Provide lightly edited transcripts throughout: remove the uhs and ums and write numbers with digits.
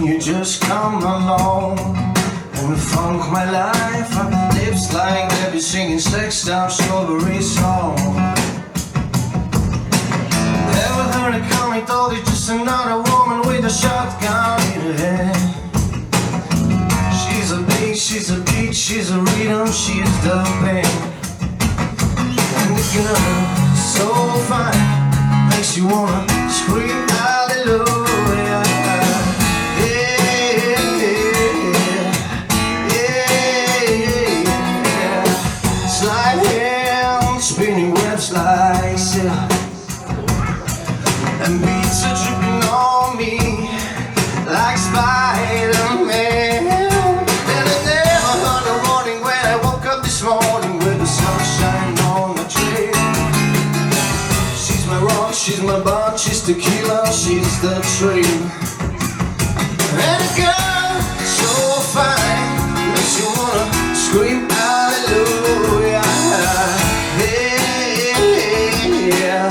you just come along and funk my life up. Lips like they be singing sexed out strawberry song. Never heard it coming, thought it's just another woman with a shotgun in her head. She's a beach, she's a beach, she's a rhythm, she's the pain. And the girl, so fine, makes you wanna scream hallelujah. Slide hand, spinning webs like silk, and beats are dripping on me like Spider-Man. And I never heard a warning when I woke up this morning with the sunshine on the trail. She's my rock, she's my bar, she's the killer, she's the train. And a girl so fine makes you wanna scream hallelujah. Hey, yeah,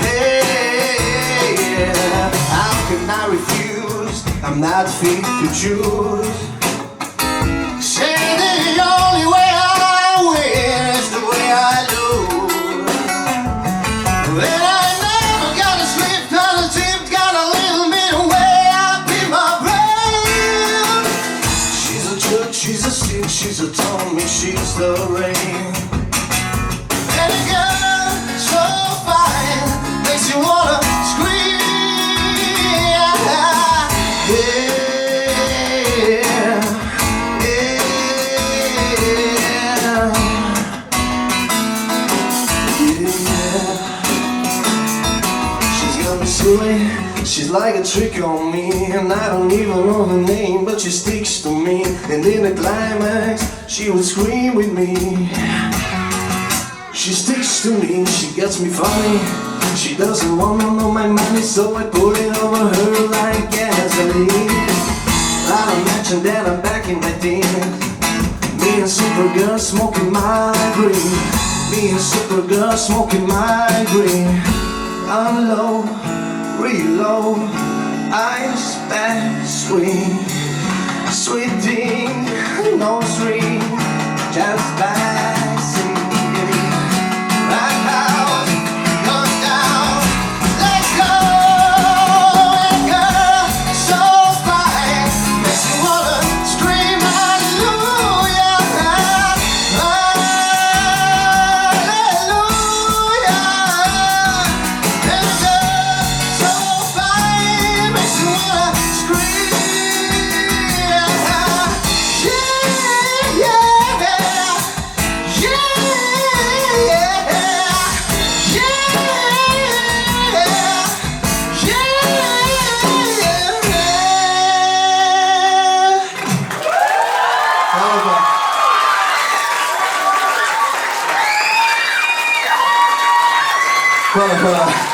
hey, yeah. How can I refuse? I'm not fit to choose. Say that the only way I win is the way I lose. And I never gotta sleep, cause the tip got a little bit way up in my brain. She's a jerk, she's a stick, she's a tummy, she's the rain. And a girl so fine makes you wanna scream. She's like a trick on me, and I don't even know her name, but she sticks to me. And in the climax, she would scream with me. She sticks to me, she gets me funny. She doesn't wanna know my money, so I put it over her like gasoline. I don't mention that I'm back in my teens. Me and Supergirl smoking my green. Me and Supergirl smoking my green. I'm low, real low, eyes back, sweet, sweet thing, no string, just back, singing. Right house, goes down, let's go, and girl, so fine, makes you wanna scream hallelujah, hallelujah, and girl, so fine, makes you wanna scream, yeah, yeah, Hvala.